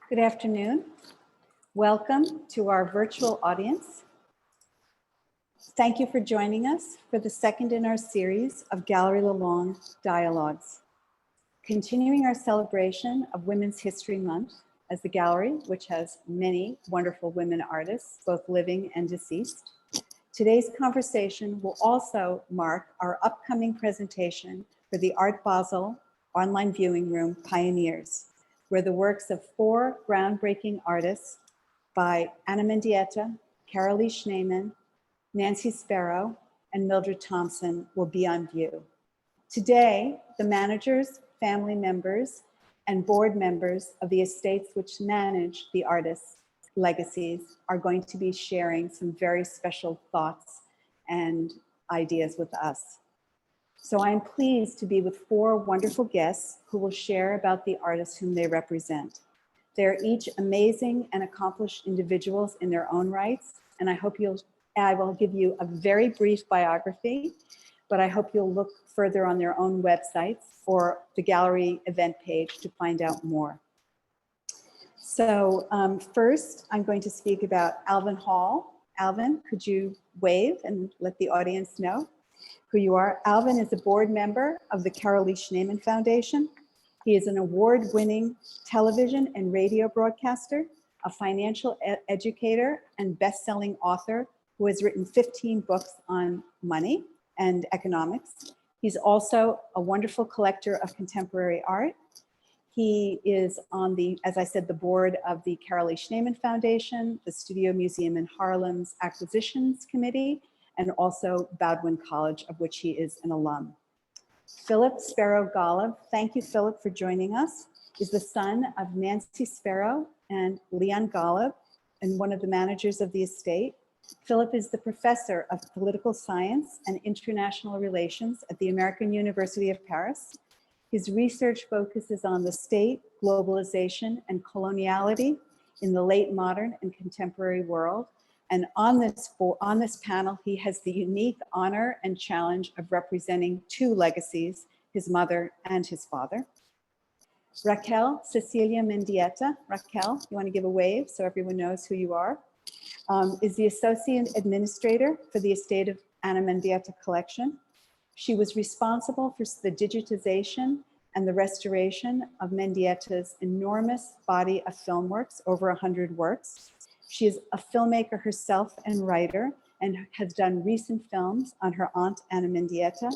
Good afternoon. Welcome to our virtual audience. Thank you for joining us for the second in our series of Galerie Lelong Dialogues. Continuing our celebration of Women's History Month as the gallery, which has many wonderful women artists, both living and deceased. Today's conversation will also mark our upcoming presentation for the Art Basel online viewing room Pioneers, where the works of 4 groundbreaking artists by Mendieta, Carolee Schneemann, Nancy Spero, and Mildred Thompson will be on view. Today, the managers, family members, and board members of the estates which manage the artists' legacies are going to be sharing some very special thoughts and ideas with us. So I'm pleased to be with 4 wonderful guests who will share about the artists whom they represent. They're each amazing and accomplished individuals in their own rights, and I will give you a very brief biography, but I hope you'll look further on their own websites or the gallery event page to find out more. So first, I'm going to speak about Alvin Hall. Alvin, could you wave and let the audience know who you are? Alvin is a board member of the Carolee Schneemann Foundation. He is an award-winning television and radio broadcaster, a financial educator, and best-selling author who has written 15 books on money and economics. He's also a wonderful collector of contemporary art. He is on the, as I said, the board of the Carolee Schneemann Foundation, the Studio Museum in Harlem's Acquisitions Committee, and also Bowdoin College, of which he is an alum. Philip Spero Golub, thank you, Philip, for joining us, is the son of Nancy Spero and Leon Golub, and one of the managers of the estate. Philip is the professor of political science and international relations at the American University of Paris. His research focuses on the state, globalization, and coloniality in the late modern and contemporary world. And on this panel, he has the unique honor and challenge of representing 2 legacies, his mother and his father. Raquel, Cecilia Mendieta. Raquel, you want to give a wave so everyone knows who you are? Is the Associate Administrator for the Estate of Mendieta Collection. She was responsible for the digitization and the restoration of Mendieta's enormous body of film works, over 100 works. She is a filmmaker herself and writer, and has done recent films on her aunt Anna Mendieta.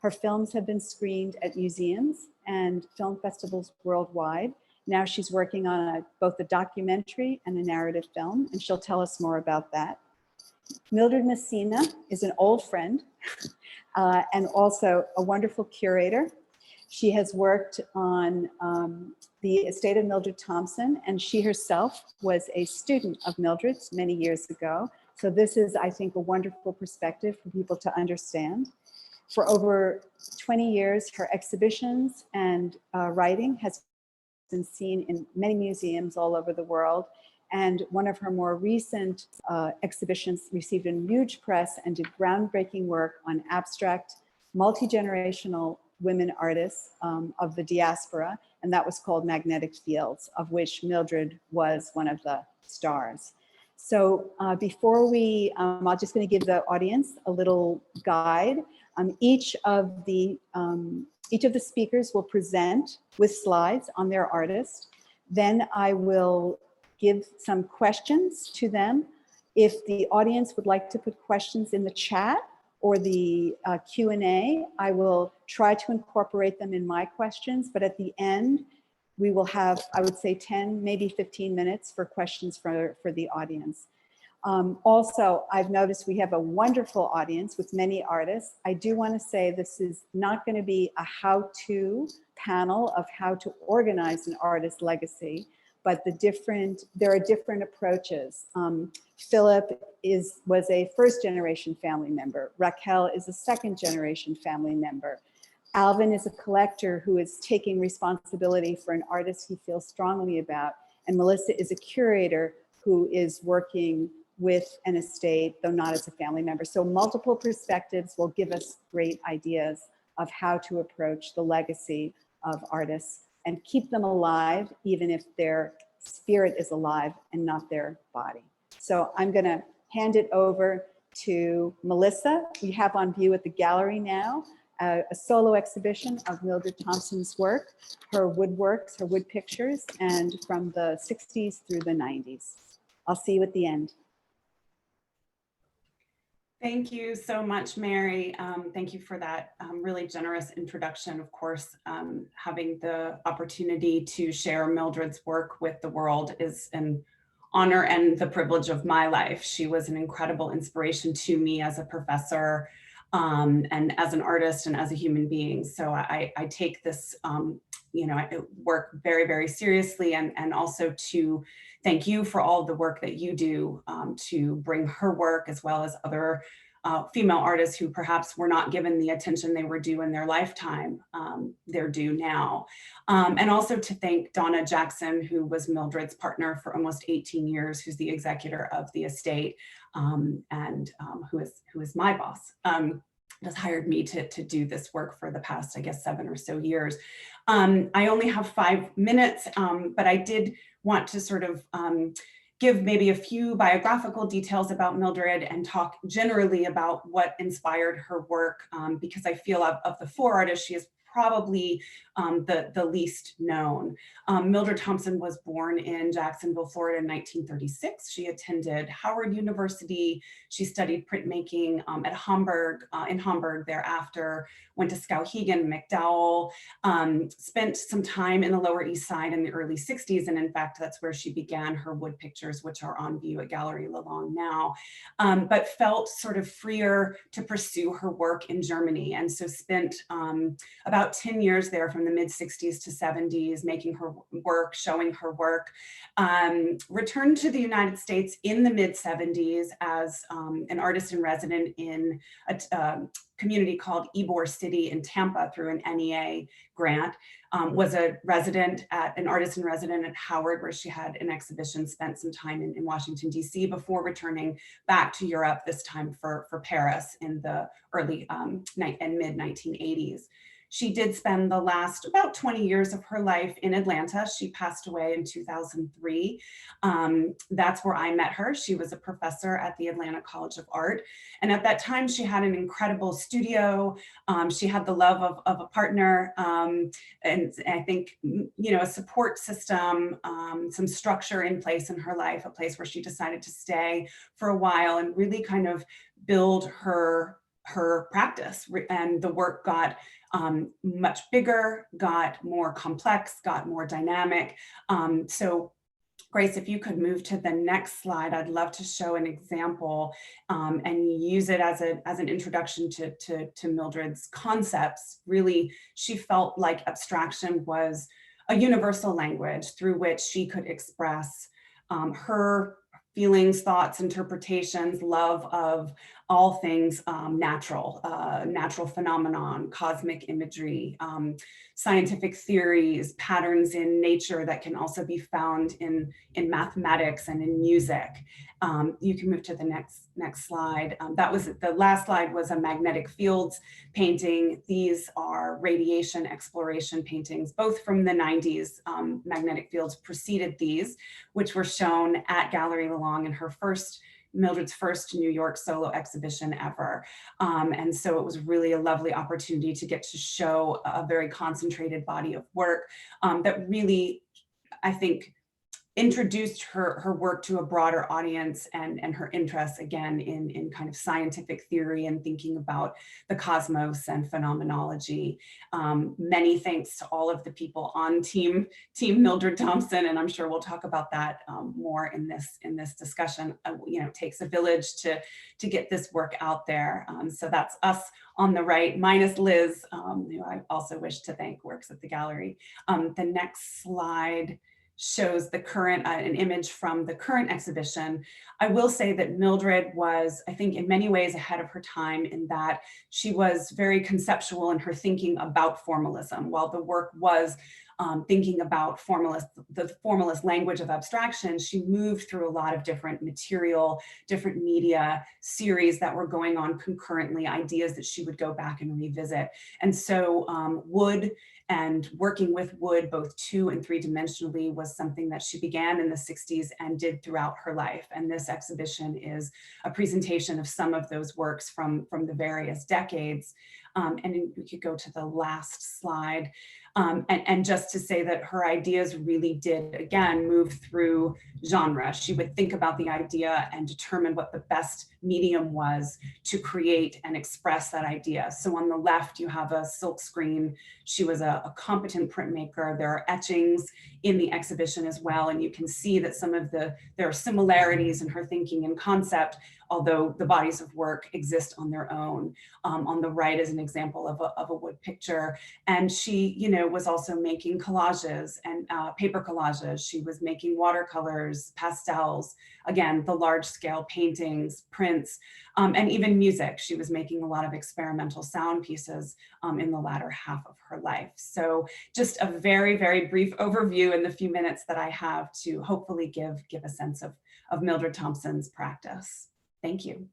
Her films have been screened at museums and film festivals worldwide. Now she's working on both a documentary and a narrative film, and she'll tell us more about that. Mildred Messina is an old friend and also a wonderful curator. She has worked on the estate of Mildred Thompson, and she herself was a student of Mildred's many years ago. So this is, I think, a wonderful perspective for people to understand. For over 20 years, her exhibitions and writing has been seen in many museums all over the world. And one of her more recent exhibitions received a huge press and did groundbreaking work on abstract, multi-generational women artists of the diaspora, and that was called Magnetic Fields, of which Mildred was one of the stars. So before we, I'm just going to give the audience a little guide. Each of the speakers will present with slides on their artist. Then I will give some questions to them. If the audience would like to put questions in the chat or the Q&A, I will try to incorporate them in my questions, but at the end, we will have, I would say 10, maybe 15 minutes for questions for the audience. Also, I've noticed we have a wonderful audience with many artists. I do want to say this is not going to be a how-to panel of how to organize an artist's legacy, but there are different approaches. Philip was a first-generation family member. Raquel is a second-generation family member. Alvin is a collector who is taking responsibility for an artist he feels strongly about. And Melissa is a curator who is working with an estate, though not as a family member. So multiple perspectives will give us great ideas of how to approach the legacy of artists and keep them alive, even if they're spirit is alive and not their body. So I'm going to hand it over to Melissa. We have on view at the gallery now a solo exhibition of Mildred Thompson's work, her woodworks, her wood pictures, and from the 60s through the 90s. I'll see you at the end. Thank you so much, Mary. Thank you for that really generous introduction. Of course, having the opportunity to share Mildred's work with the world is an honor and the privilege of my life. She was an incredible inspiration to me as a professor, and as an artist and as a human being. So I take this work very, very seriously, and also to thank you for all the work that you do to bring her work, as well as other female artists who perhaps were not given the attention they were due in their lifetime, they're due now. And also to thank Donna Jackson, who was Mildred's partner for almost 18 years, who's the executor of the estate, and who is my boss. Has hired me to do this work for the past, I guess, 7 or so years. I only have 5 minutes, but I did want to sort of give maybe a few biographical details about Mildred and talk generally about what inspired her work, because I feel of the 4 artists, she is probably the least known. Mildred Thompson was born in Jacksonville, Florida in 1936. She attended Howard University. She studied printmaking at Hamburg, in Hamburg thereafter, went to Skowhegan, McDowell, spent some time in the Lower East Side in the early 60s. And in fact, that's where she began her wood pictures, which are on view at Galerie Lelong now, but felt sort of freer to pursue her work in Germany. And so spent about 10 years there from the mid 60s to 70s, making her work, showing her work, returned to the United States in the mid 70s as an artist in resident in a community called Ybor City in Tampa through an NEA grant, was an artist in resident at Howard, where she had an exhibition, spent some time in Washington, DC, before returning back to Europe, this time for Paris in the early and mid 1980s. She did spend the last about 20 years of her life in Atlanta. She passed away in 2003. That's where I met her. She was a professor at the Atlanta College of Art. And at that time, she had an incredible studio. She had the love of a partner, and I think, a support system, some structure in place in her life, a place where she decided to stay for a while and really kind of build her practice. And the work got much bigger, got more complex, got more dynamic. So Grace, if you could move to the next slide, I'd love to show an example and use it as an introduction to Mildred's concepts. Really, she felt like abstraction was a universal language through which she could express her feelings, thoughts, interpretations, love of all things natural phenomenon, cosmic imagery, scientific theories, patterns in nature that can also be found in mathematics and in music. You can move to the next slide. The last slide was a magnetic fields painting. These are radiation exploration paintings, both from the 90s. Magnetic fields preceded these, which were shown at Galerie Lelong in Mildred's first New York solo exhibition ever. And so it was really a lovely opportunity to get to show a very concentrated body of work that really, I think, introduced her work to a broader audience and her interests again in kind of scientific theory and thinking about the cosmos and phenomenology. Many thanks to all of the people on team Mildred Thompson, and I'm sure we'll talk about that more in this discussion. It takes a village to get this work out there. So that's us on the right, minus Liz, who I also wish to thank, works at the gallery. The next slide shows an image from the current exhibition. I will say that Mildred was, I think, in many ways ahead of her time in that she was very conceptual in her thinking about formalism. While the work was thinking about the formalist language of abstraction, she moved through a lot of different material, different media series that were going on concurrently, ideas that she would go back and revisit. And so wood and working with wood, both 2- and 3-dimensionally, was something that she began in the 60s and did throughout her life. And this exhibition is a presentation of some of those works from the various decades. And we could go to the last slide. And just to say that her ideas really did, again, move through genre. She would think about the idea and determine what the best medium was to create and express that idea. So on the left, you have a silk screen. She was a competent printmaker. There are etchings in the exhibition as well. And you can see that there are similarities in her thinking and concept, although the bodies of work exist on their own. On the right is an example of a wood picture. And she, was also making collages and paper collages. She was making watercolors, pastels, again, the large scale paintings, prints, and even music. She was making a lot of experimental sound pieces in the latter half of her life. So just a very, very brief overview in the few minutes that I have to hopefully give a sense of Mildred Thompson's practice. Thank you.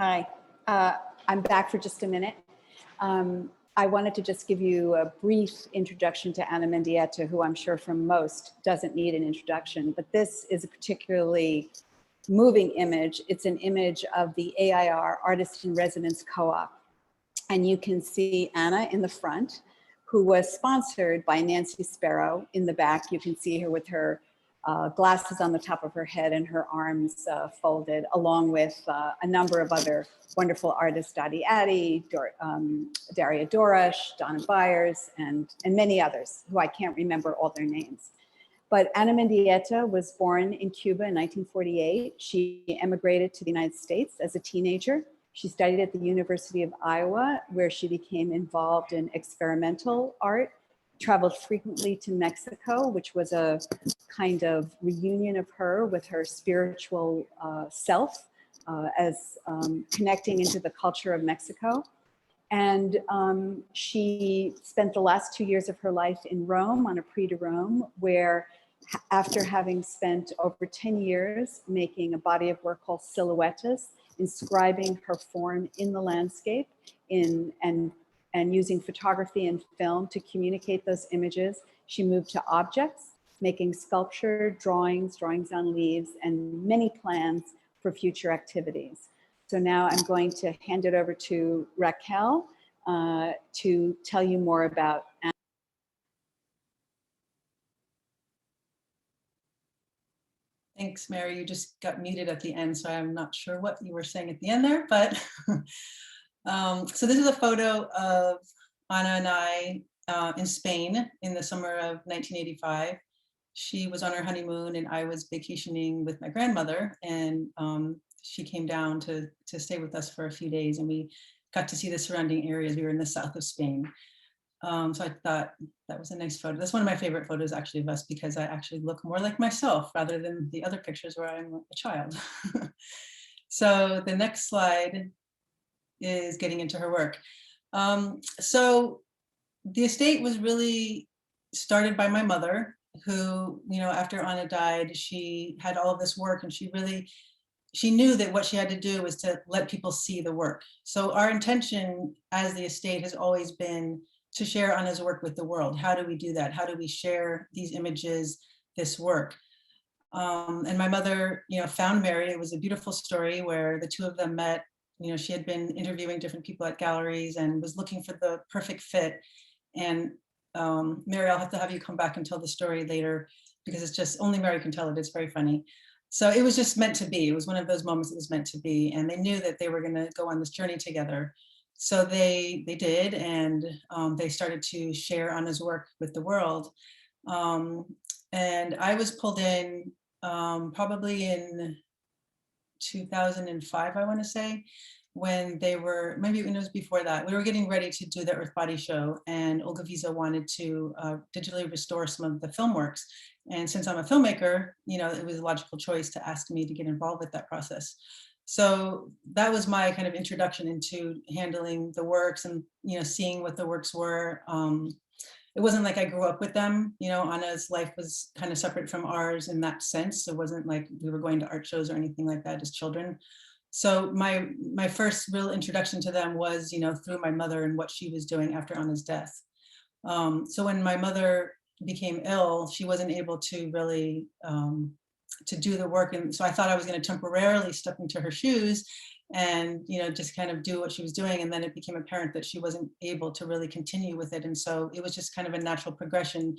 Hi, I'm back for just a minute. I wanted to just give you a brief introduction to Anna Mendieta, who I'm sure for most doesn't need an introduction, but this is a particularly moving image. It's an image of the AIR Artist in Residence Co-op. And you can see Anna in the front, who was sponsored by Nancy Spero. In the back, you can see her with her glasses on the top of her head and her arms folded, along with a number of other wonderful artists, Dottie Addy, Daria Dorash, Donna Byers, and many others who I can't remember all their names. But Anna Mendieta was born in Cuba in 1948. She emigrated to the United States as a teenager. She studied at the University of Iowa, where she became involved in experimental art, traveled frequently to Mexico, which was a kind of reunion of her with her spiritual self as connecting into the culture of Mexico. And she spent the last 2 years of her life in Rome on a prix de Rome, where after having spent over 10 years making a body of work called Silhouettes, inscribing her form in the landscape and using photography and film to communicate those images, she moved to objects, making sculpture, drawings on leaves, and many plans for future activities. So now I'm going to hand it over to Raquel to tell you more about Anna. Thanks, Mary. You just got muted at the end, so I'm not sure what you were saying at the end there, but so this is a photo of Anna and I in Spain in the summer of 1985. She was on her honeymoon and I was vacationing with my grandmother, and she came down to stay with us for a few days, and we got to see the surrounding areas. We were in the south of Spain. So I thought that was a nice photo. That's one of my favorite photos actually of us, because I actually look more like myself rather than the other pictures where I'm a child. So the next slide is getting into her work. So the estate was really started by my mother, who, after Anna died, she had all of this work, and she knew that what she had to do was to let people see the work. So our intention as the estate has always been to share Anna's work with the world. How do we do that? How do we share these images, this work? And my mother, found Mary. It was a beautiful story where the two of them met. She had been interviewing different people at galleries and was looking for the perfect fit. And Mary, I'll have to have you come back and tell the story later, because it's just, only Mary can tell it. It's very funny. So it was just meant to be. It was one of those moments that was meant to be. And they knew that they were going to go on this journey together. So they did, and they started to share Anna's work with the world. And I was pulled in probably in 2005, I want to say, when they were, maybe it was before that, we were getting ready to do the Earth Body show, and Olga Visa wanted to digitally restore some of the film works. And since I'm a filmmaker, it was a logical choice to ask me to get involved with that process. So that was my kind of introduction into handling the works and, seeing what the works were. It wasn't like I grew up with them. Anna's life was kind of separate from ours in that sense. It wasn't like we were going to art shows or anything like that as children. So my first real introduction to them was, through my mother and what she was doing after Anna's death. So when my mother became ill, she wasn't able to really to do the work. And so I thought I was going to temporarily step into her shoes and, just kind of do what she was doing. And then it became apparent that she wasn't able to really continue with it. And so it was just kind of a natural progression,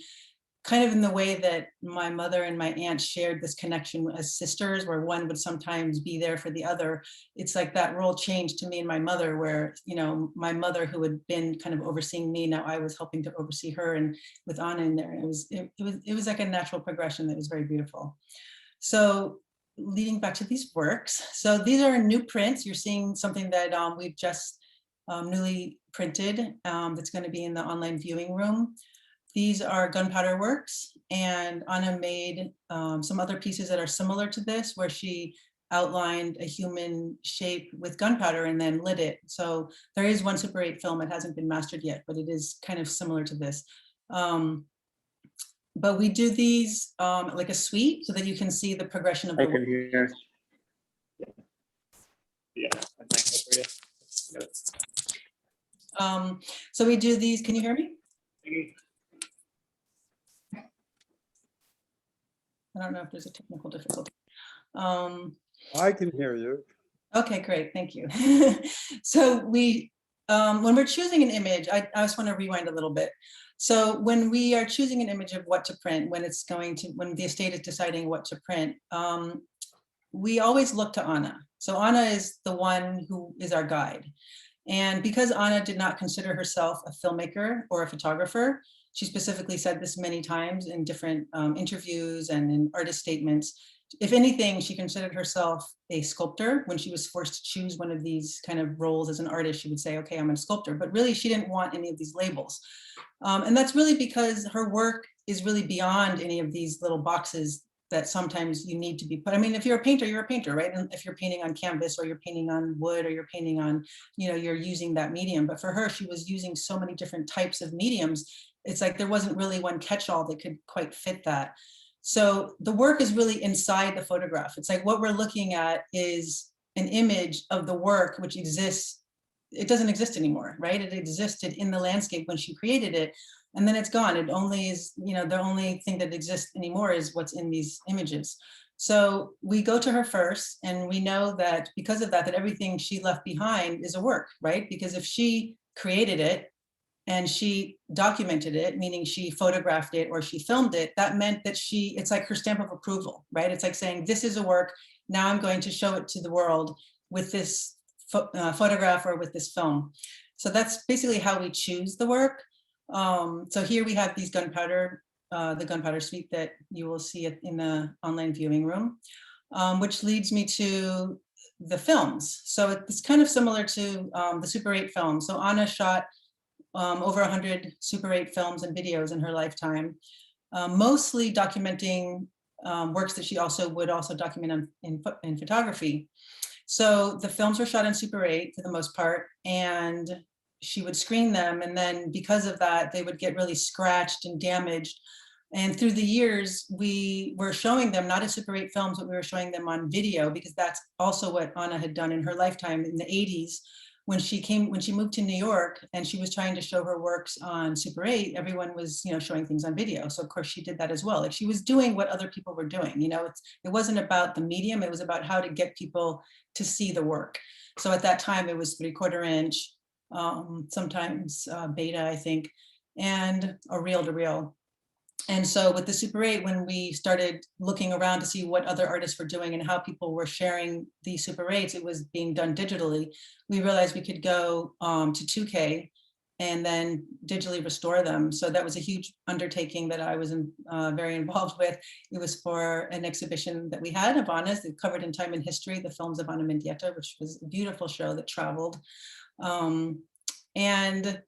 kind of in the way that my mother and my aunt shared this connection as sisters, where one would sometimes be there for the other. It's like that role changed to me and my mother, where, my mother, who had been kind of overseeing me, now I was helping to oversee her, and with Anna in there. It was like a natural progression that was very beautiful. So leading back to these works. So these are new prints. You're seeing something that we've just newly printed that's going to be in the online viewing room. These are gunpowder works, and Anna made some other pieces that are similar to this, where she outlined a human shape with gunpowder and then lit it. So there is one Super 8 film. It hasn't been mastered yet, but it is kind of similar to this. But we do these like a suite so that you can see the progression of the I can work. hear. Yeah, I think that's for you. So we do these. Can you hear me? I don't know if there's a technical difficulty. I can hear you. Okay, great, thank you. So we, when we're choosing an image, I just want to rewind a little bit. So when we are choosing an image of what to print, when the estate is deciding what to print, we always look to Anna. So Anna is the one who is our guide. And because Anna did not consider herself a filmmaker or a photographer, she specifically said this many times in different interviews and in artist statements. If anything, she considered herself a sculptor. When she was forced to choose one of these kind of roles as an artist, she would say, okay, I'm a sculptor. But really, she didn't want any of these labels. And that's really because her work is really beyond any of these little boxes that sometimes you need to be put. I mean, if you're a painter, you're a painter, right? And if you're painting on canvas, or you're painting on wood, or you're painting on, you're using that medium. But for her, she was using so many different types of mediums. It's like there wasn't really one catch-all that could quite fit that. So the work is really inside the photograph. It's like what we're looking at is an image of the work which exists. It doesn't exist anymore, right? It existed in the landscape when she created it, and then it's gone. It only is, the only thing that exists anymore is what's in these images. So we go to her first, and we know that because of that, that everything she left behind is a work, right? Because if she created it and she documented it, meaning she photographed it or she filmed it, that meant that it's like her stamp of approval, right? It's like saying, this is a work, now I'm going to show it to the world with this photograph or with this film. So that's basically how we choose the work. So here we have these gunpowder, the gunpowder suite that you will see in the online viewing room, which leads me to the films. So it's kind of similar to the Super 8 film. So Anna shot over 100 Super 8 films and videos in her lifetime, mostly documenting works that she would also document in photography. So the films were shot in Super 8 for the most part, and she would screen them, and then because of that, they would get really scratched and damaged. And through the years, we were showing them not as Super 8 films, but we were showing them on video, because that's also what Anna had done in her lifetime in the 80s. When she moved to New York and she was trying to show her works on Super 8, everyone was, showing things on video. So of course she did that as well. Like she was doing what other people were doing. It wasn't about the medium. It was about how to get people to see the work. So at that time it was 3/4 inch, sometimes beta, I think, and a reel to reel. And so with the Super 8, when we started looking around to see what other artists were doing and how people were sharing the Super 8s, it was being done digitally. We realized we could go to 2K and then digitally restore them. So that was a huge undertaking that I was very involved with. It was for an exhibition that we had of Anna's that covered in time and history, the films of Anna Mendieta, which was a beautiful show that traveled. And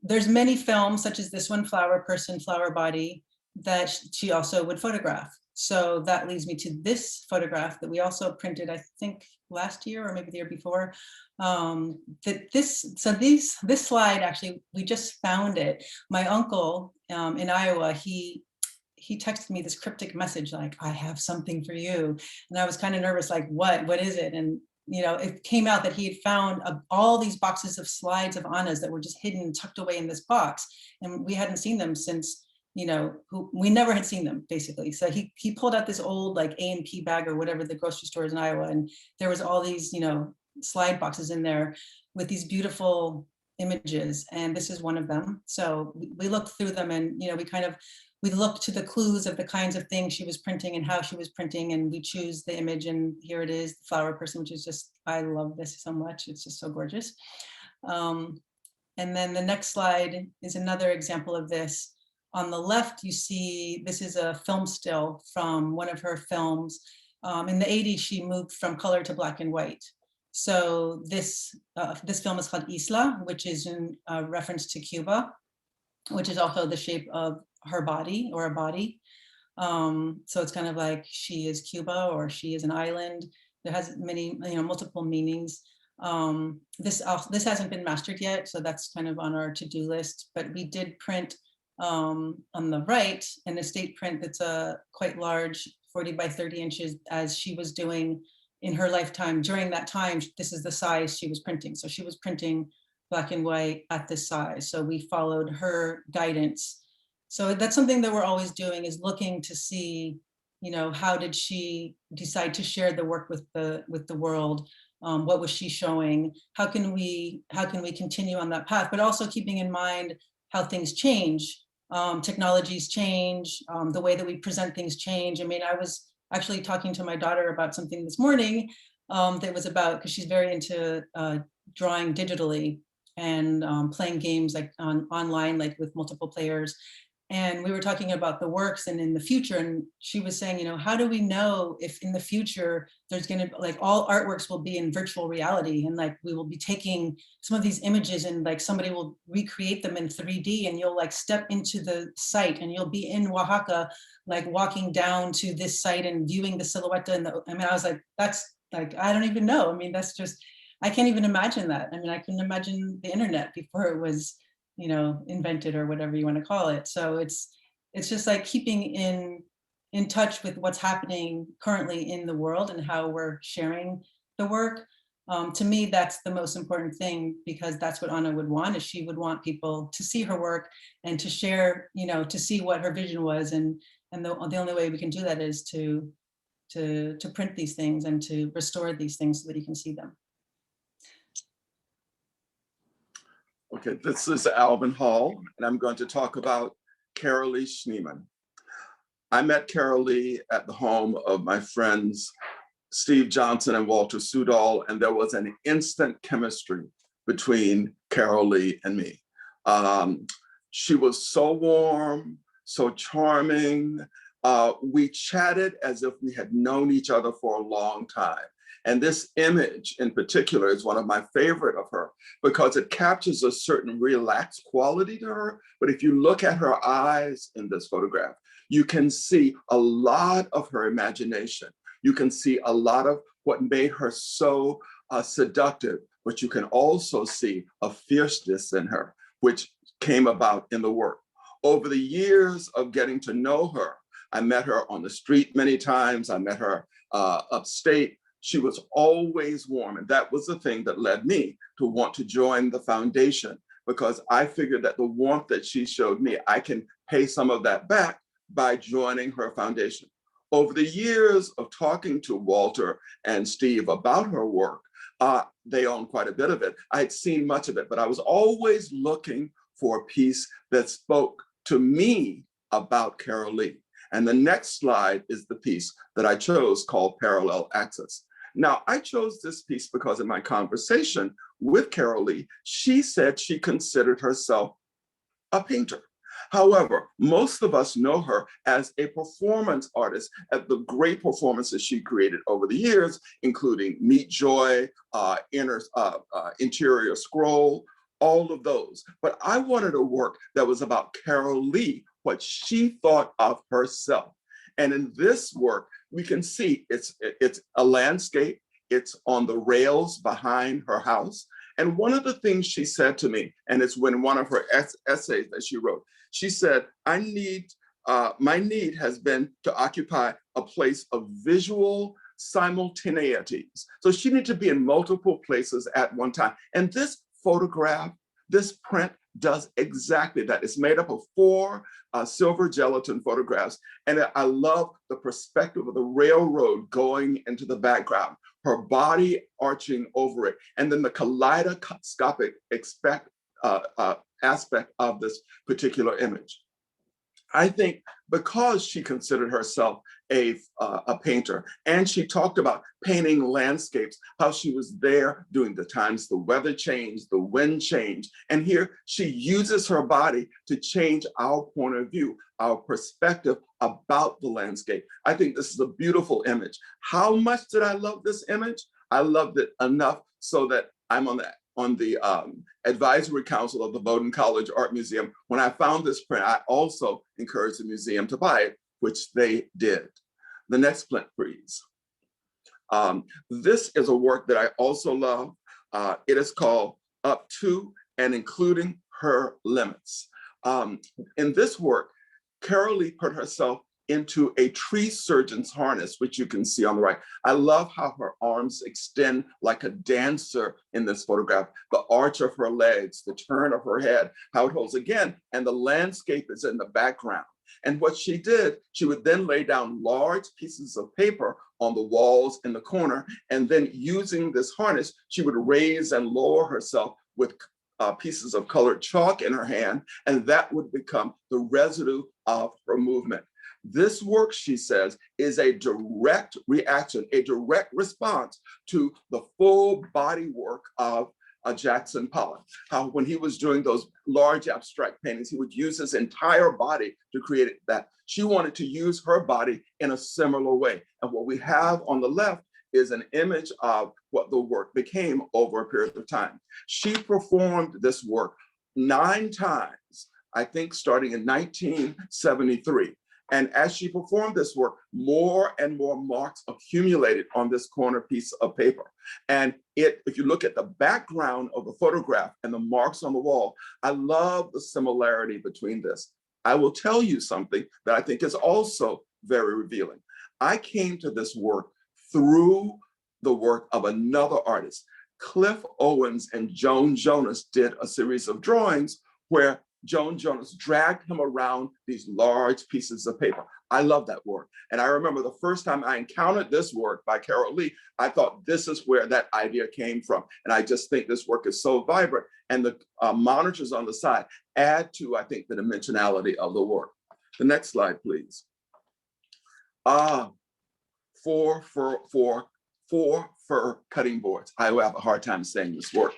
there's many films, such as this one, Flower Person, Flower Body, that she also would photograph. So that leads me to this photograph that we also printed, I think last year or maybe the year before. This slide, actually, we just found it. My uncle in Iowa, he texted me this cryptic message like, I have something for you. And I was kind of nervous, like, what is it? And it came out that he had found all these boxes of slides of Anna's that were just hidden, tucked away in this box. And we hadn't seen them since, we never had seen them, basically. So he pulled out this old like A&P bag or whatever the grocery store is in Iowa. And there was all these, slide boxes in there with these beautiful images. And this is one of them. So we looked through them and, we looked to the clues of the kinds of things she was printing and how she was printing, and we choose the image, and here it is, the flower person, which is just, I love this so much. It's just so gorgeous. And then the next slide is another example of this. On the left, you see, this is a film still from one of her films. In the 80s, she moved from color to black and white. So this film is called Isla, which is in reference to Cuba, which is also the shape of her body or a body. So it's kind of like she is Cuba or she is an island. It has many, multiple meanings. This hasn't been mastered yet, so that's kind of on our to-do list, but we did print on the right an estate print that's quite large, 40 by 30 inches, as she was doing in her lifetime. During that time, this is the size she was printing. So she was printing black and white at this size. So we followed her guidance. So that's something that we're always doing, is looking to see, how did she decide to share the work with the world? What was she showing? How can we continue on that path? But also keeping in mind how things change. Technologies change, the way that we present things change. I mean, I was actually talking to my daughter about something this morning that was about, because she's very into drawing digitally and playing games like online, like with multiple players. And we were talking about the works and in the future, and she was saying, how do we know if in the future there's going to, like, all artworks will be in virtual reality, and like we will be taking some of these images and like somebody will recreate them in 3D, and you'll like step into the site and you'll be in Oaxaca, like walking down to this site and viewing the silhouette. And I was like, that's like, I don't even know. I mean, that's just, I can't even imagine that. I mean, I couldn't imagine the internet before it was, invented, or whatever you want to call it. So it's just like keeping in touch with what's happening currently in the world and how we're sharing the work. To me, that's the most important thing, because that's what Anna would want, is she would want people to see her work and to share, to see what her vision was. And the only way we can do that is to print these things and to restore these things so that you can see them. Okay, this is Alvin Hall, and I'm going to talk about Carolee Schneemann. I met Carolee at the home of my friends Steve Johnson and Walter Sudol, and there was an instant chemistry between Carolee and me. She was so warm, so charming. We chatted as if we had known each other for a long time. And this image in particular is one of my favorite of her, because it captures a certain relaxed quality to her. But if you look at her eyes in this photograph, you can see a lot of her imagination. You can see a lot of what made her so seductive, but you can also see a fierceness in her, which came about in the work. Over the years of getting to know her, I met her on the street many times. I met her upstate. She was always warm, and that was the thing that led me to want to join the foundation, because I figured that the warmth that she showed me, I can pay some of that back by joining her foundation. Over the years of talking to Walter and Steve about her work, they own quite a bit of it. I had seen much of it, but I was always looking for a piece that spoke to me about Carolee. And the next slide is the piece that I chose, called Parallel Axis. Now, I chose this piece because in my conversation with Carolee, she said she considered herself a painter. However, most of us know her as a performance artist, at the great performances she created over the years, including Meet Joy, Interior Scroll, all of those. But I wanted a work that was about Carolee, what she thought of herself. And in this work, we can see it's a landscape. It's on the rails behind her house. And one of the things she said to me, and it's when one of her essays that she wrote, she said, my need has been to occupy a place of visual simultaneities. So she needed to be in multiple places at one time. And this photograph, this print does exactly that. It's made up of 4 silver gelatin photographs. And I love the perspective of the railroad going into the background, her body arching over it, and then the kaleidoscopic aspect of this particular image. I think because she considered herself a painter, and she talked about painting landscapes, how she was there during the times the weather changed, the wind changed, and here she uses her body to change our point of view, our perspective about the landscape. I think this is a beautiful image. How much did I love this image? I loved it enough so that I'm on the advisory council of the Bowdoin College Art Museum. When I found this print, I also encouraged the museum to buy it, which they did. The next print, please. This is a work that I also love. It is called Up to and Including Her Limits. In this work, Carolee put herself into a tree surgeon's harness, which you can see on the right. I love how her arms extend like a dancer in this photograph, the arch of her legs, the turn of her head, how it holds again, and the landscape is in the background. And what she did, she would then lay down large pieces of paper on the walls in the corner, and then using this harness, she would raise and lower herself with pieces of colored chalk in her hand, and that would become the residue of her movement. This work, she says, is a direct reaction, a direct response to the full body work of Jackson Pollock. How when he was doing those large abstract paintings, he would use his entire body to create that. She wanted to use her body in a similar way. And what we have on the left is an image of what the work became over a period of time. She performed this work 9 times, I think starting in 1973. And as she performed this work, more and more marks accumulated on this corner piece of paper. And if you look at the background of the photograph and the marks on the wall, I love the similarity between this. I will tell you something that I think is also very revealing. I came to this work through the work of another artist. Cliff Owens and Joan Jonas did a series of drawings where Joan Jonas dragged him around these large pieces of paper. I love that work. And I remember the first time I encountered this work by Carolee, I thought this is where that idea came from. And I just think this work is so vibrant. And the monitors on the side add to, I think, the dimensionality of the work. The next slide, please. 4 fur cutting boards. I have a hard time saying this work.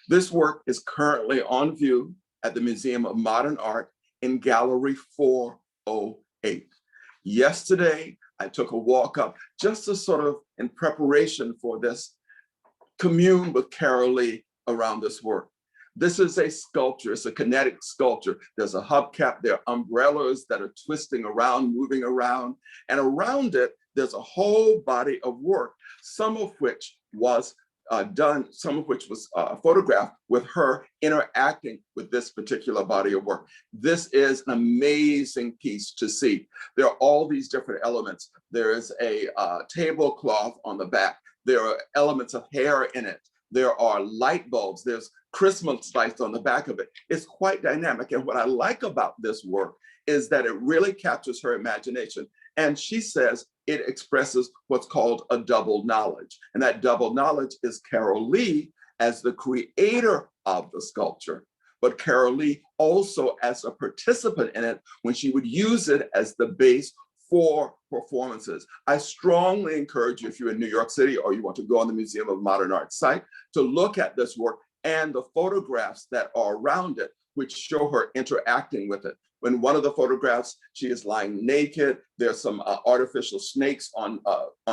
This work is currently on view at the Museum of Modern Art in Gallery 408. Yesterday, I took a walk up just to sort of, in preparation for this, commune with Carolee around this work. This is a sculpture, it's a kinetic sculpture. There's a hubcap, there are umbrellas that are twisting around, moving around, and around it, there's a whole body of work, some of which was photographed with her interacting with this particular body of work. This is an amazing piece to see. There are all these different elements. There is a tablecloth on the back. There are elements of hair in it. There are light bulbs. There's Christmas lights on the back of it. It's quite dynamic. And what I like about this work is that it really captures her imagination. And she says it expresses what's called a double knowledge. And that double knowledge is Carolee as the creator of the sculpture, but Carolee also as a participant in it when she would use it as the base for performances. I strongly encourage you, if you're in New York City or you want to go on the Museum of Modern Art site, to look at this work and the photographs that are around it, which show her interacting with it. In one of the photographs, she is lying naked. There's some artificial snakes on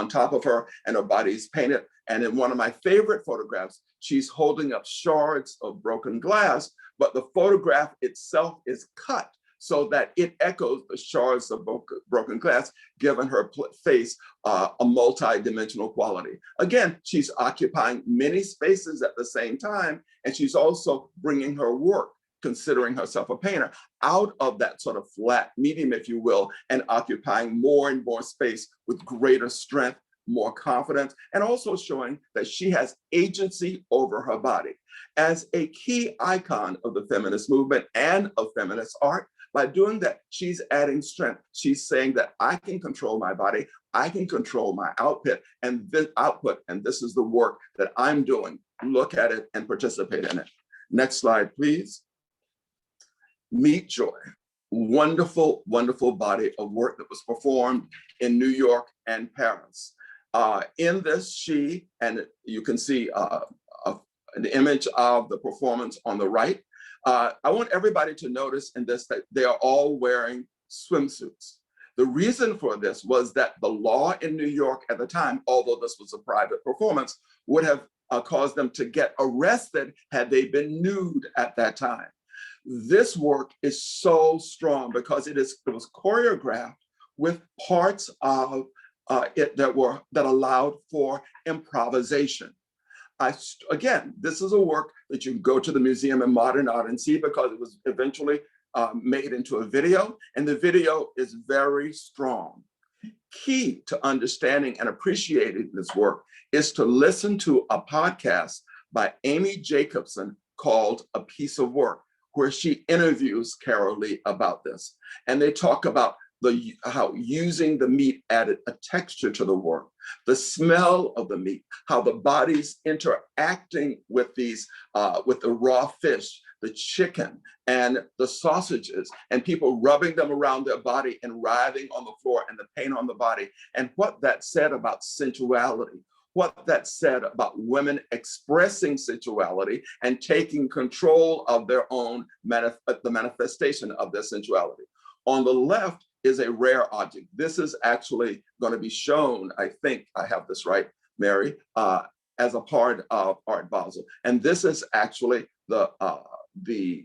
top of her and her body is painted. And in one of my favorite photographs, she's holding up shards of broken glass, but the photograph itself is cut. so that it echoes the shards of broken glass, giving her face a multi-dimensional quality. Again, she's occupying many spaces at the same time, and she's also bringing her work, considering herself a painter, out of that sort of flat medium, if you will, and occupying more and more space with greater strength, more confidence, and also showing that she has agency over her body. As a key icon of the feminist movement and of feminist art, by doing that, she's adding strength. She's saying that I can control my body, I can control my output, and this is the work that I'm doing. Look at it and participate in it. Next slide, please. Meet Joy. Wonderful, wonderful body of work that was performed in New York and Paris. In this, and you can see an image of the performance on the right. I want everybody to notice in this that they are all wearing swimsuits. The reason for this was that the law in New York at the time, although this was a private performance, would have caused them to get arrested had they been nude at that time. This work is so strong because it was choreographed with parts of it that allowed for improvisation. Again, this is a work that you can go to the Museum of Modern Art and see, because it was eventually made into a video, and the video is very strong. Key to understanding and appreciating this work is to listen to a podcast by Amy Jacobson called A Piece of Work, where she interviews Carolee about this. And they talk about how using the meat added a texture to the work, the smell of the meat, how the body's interacting with these, with the raw fish, the chicken, and the sausages, and people rubbing them around their body and writhing on the floor, and the paint on the body, and what that said about sensuality, what that said about women expressing sensuality and taking control of their own the manifestation of their sensuality. On the left is a rare object. This is actually going to be shown, I think I have this right, Mary, as a part of Art Basel. And this is actually the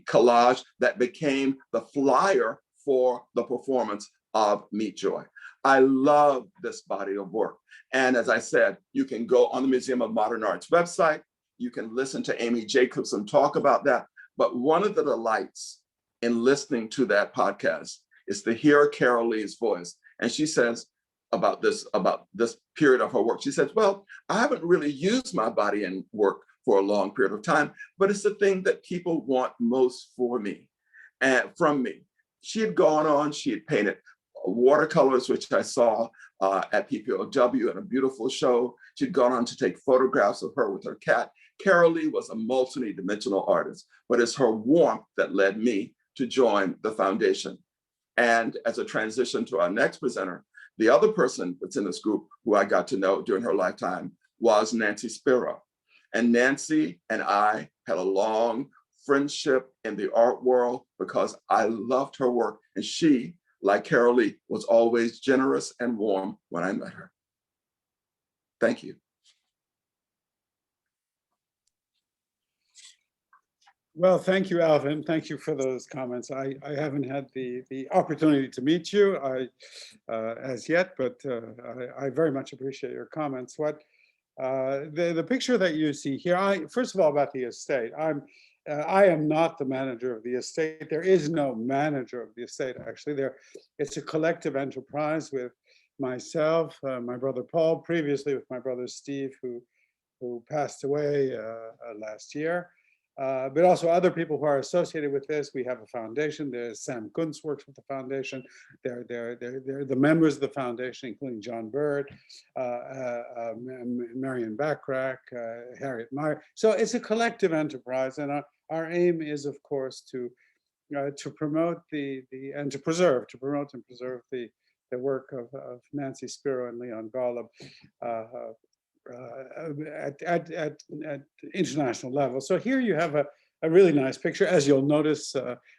collage that became the flyer for the performance of Meet Joy. I love this body of work. And as I said, you can go on the Museum of Modern Art's website. You can listen to Amy Jacobson talk about that. But one of the delights in listening to that podcast is to hear Carolee's voice. And she says about this period of her work, she says, well, I haven't really used my body in work for a long period of time, but it's the thing that people want most for me and from me. She had gone on, she had painted watercolors, which I saw at PPOW in a beautiful show. She'd gone on to take photographs of her with her cat. Carolee was a multi-dimensional artist, but it's her warmth that led me to join the foundation. And as a transition to our next presenter, the other person that's in this group who I got to know during her lifetime was Nancy Spero. And Nancy and I had a long friendship in the art world because I loved her work. And she, like Carolee, was always generous and warm when I met her. Thank you. Well, thank you, Alvin. Thank you for those comments. I haven't had the opportunity to meet you as yet, but I very much appreciate your comments. The picture that you see here, first of all, about the estate, I am not the manager of the estate. There is no manager of the estate, actually. It's a collective enterprise with myself, my brother Paul, previously with my brother Steve, who passed away last year. But also other people who are associated with this. We have a foundation. There's Sam Kuntz works with the foundation. They're the members of the foundation, including John Bird, Marion Backrack, Harriet Meyer. So it's a collective enterprise, and our aim is, of course, to promote and to preserve the work of Nancy Spero and Leon Golub at international level. So here you have a really nice picture. As you'll notice,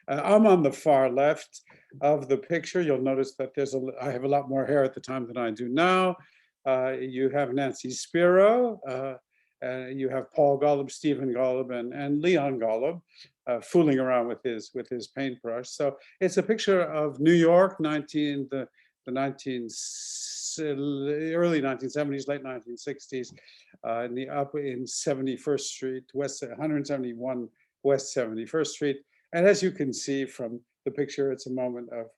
I'm on the far left of the picture. You'll notice that I have a lot more hair at the time than I do now. You have Nancy Spero, you have Paul Golub, Stephen Golub, and Leon Golub. fooling around with his paintbrush. So it's a picture of New York, the early 1970s, late 1960s, in 71st Street, 171 West 71st Street. And as you can see from the picture, it's a moment of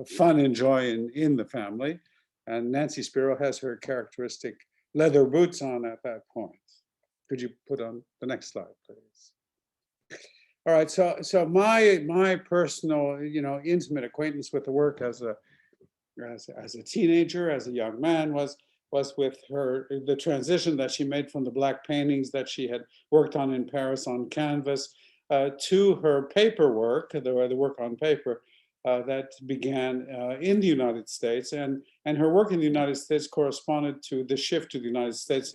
fun and joy in the family. And Nancy Spero has her characteristic leather boots on at that point. Could you put on the next slide, please? All right, so my personal, intimate acquaintance with the work as a teenager, as a young man, was with the transition that she made from the black paintings that she had worked on in Paris on canvas to her paper work, the work on paper that began in the United States, and her work in the United States corresponded to the shift to the United States.